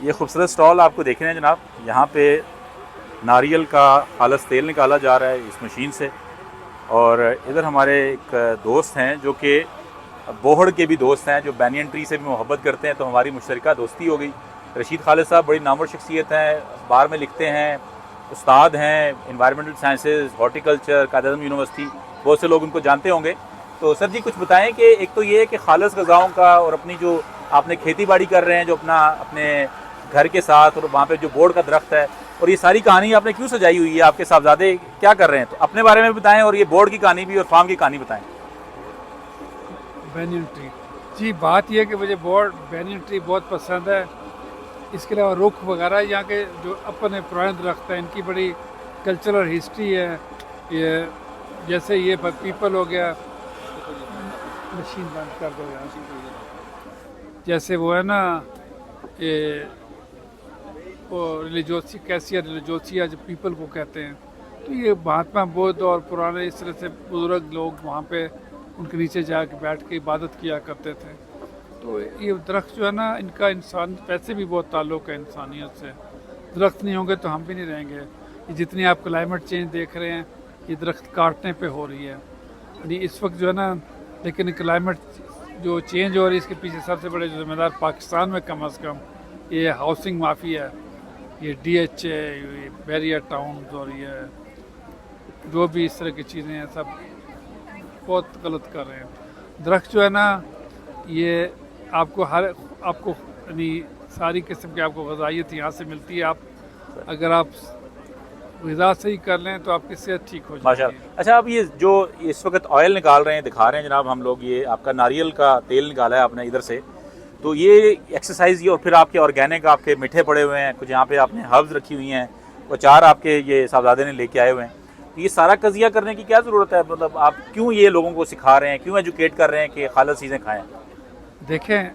ये खूबसूरत स्टॉल आपको देख रहे हैं जनाब, यहाँ पे नारियल का खालस तेल निकाला जा रहा है इस मशीन से। और इधर हमारे एक दोस्त हैं जो कि बोहड़ के भी दोस्त हैं, जो बैनियन ट्री से भी मोहब्बत करते हैं, तो हमारी मुश्तरका दोस्ती हो गई। रशीद खालिद साहब बड़ी नामवर शख्सियत हैं, अखबार में लिखते हैं, उस्ताद हैं, environmental sciences, horticulture, Quaid-e-Azam university, बहुत से लोग उनको जानते होंगे। तो सर जी कुछ बताएं कि एक तो ये है कि खालस ग़िज़ाओं का और अपनी जो आपने खेती बाड़ी कर रहे हैं जो अपने घर के साथ, और वहाँ पे जो बोर्ड का दरख्त है, और ये सारी कहानी आपने क्यों सजाई हुई है, आपके साहबजादे क्या कर रहे हैं, तो अपने बारे में बताएं और ये बोर्ड की कहानी भी और फार्म की कहानी बताएं। बैनियन ट्री जी, बात यह है कि मुझे बोर्ड बैनियन ट्री बहुत पसंद है। इसके अलावा रुख वगैरह यहाँ के जो अपने पुराने दरख्त हैं, इनकी बड़ी कल्चरल हिस्ट्री है। ये जैसे ये पीपल हो गया, मशीन बंद कर दो यहाँ, जैसे वो है ना ये वो रिलीजियोसी कैसिया रिलीजियोसिया जो पीपल को कहते हैं, तो ये महात्मा बुद्ध और पुराने इस तरह से बुजुर्ग लोग वहाँ पे उनके नीचे जाके बैठ के इबादत किया करते थे। तो ये दरख्त जो है ना, इनका इंसान वैसे भी बहुत ताल्लुक़ है इंसानियत से। दरख्त नहीं होंगे तो हम भी नहीं रहेंगे। ये जितनी आप क्लाइमेट चेंज देख रहे हैं, ये दरख्त काटने पे हो रही है। यानी इस वक्त जो है ना, लेकिन क्लाइमेट जो चेंज हो रही है, इसके पीछे सबसे बड़े जिम्मेदार पाकिस्तान में कम अज़ कम ये हाउसिंग माफिया है, ये DHA, ये बैरियर टाउन्स, और ये जो भी इस तरह की चीज़ें हैं, सब बहुत गलत कर रहे हैं। दरख्त जो है ना, ये आपको यानी सारी किस्म की आपको ग़िज़ाइयत यहाँ से मिलती है। आप अगर आप ग़िज़ा सही कर लें तो आपकी सेहत ठीक हो जाएगी। माशाअल्लाह। अच्छा, अब ये जो इस वक्त ऑयल निकाल रहे हैं, दिखा रहे हैं जनाब हम लोग, ये आपका नारियल का तेल निकाला है आपने इधर से, तो ये एक्सरसाइज ये, और फिर आपके ऑर्गेनिक आपके मीठे पड़े हुए हैं, कुछ यहाँ पे आपने हर्ब्स रखी हुई हैं, वो 4 आपके ये साहबजादे ने लेके आए हुए हैं। तो ये सारा कज़िया करने की क्या ज़रूरत है, मतलब आप क्यों ये लोगों को सिखा रहे हैं, क्यों एजुकेट कर रहे हैं कि खालिस चीज़ें खाएँ? देखें,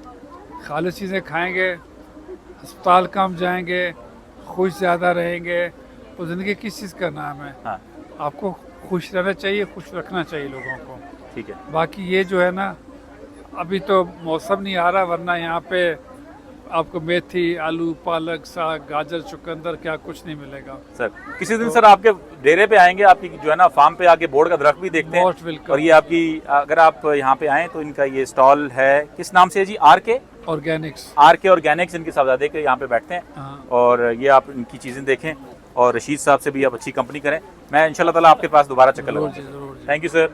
खालिस चीज़ें खाएंगे, अस्पताल कम जाएंगे, खुश ज़्यादा रहेंगे, तो ज़िंदगी किस चीज़ का नाम है। हाँ, आपको खुश रहना चाहिए, खुश रखना चाहिए लोगों को। ठीक है। बाकी ये जो है ना, अभी तो मौसम नहीं आ रहा, वरना यहाँ पे आपको मेथी, आलू, पालक, साग, गाजर, चुकंदर, क्या कुछ नहीं मिलेगा। सर किसी दिन सर आपके डेरे पे आएंगे, आपकी जो है ना फार्म पे आके बोर्ड का दरख्त भी देखते हैं। Most welcome. और ये आपकी, अगर आप यहाँ पे आएँ तो इनका ये स्टॉल है, किस नाम से है जी? RK ऑर्गेनिक्स इनके साहबजादे के यहाँ पे बैठते हैं। हाँ। और ये आप इनकी चीज़ें देखें, और रशीद साहब से भी आप अच्छी कंपनी करें। मैं इंशाल्लाह ताला आपके पास दोबारा चक्कर लगाऊंगा। ज़रूर। Thank you sir.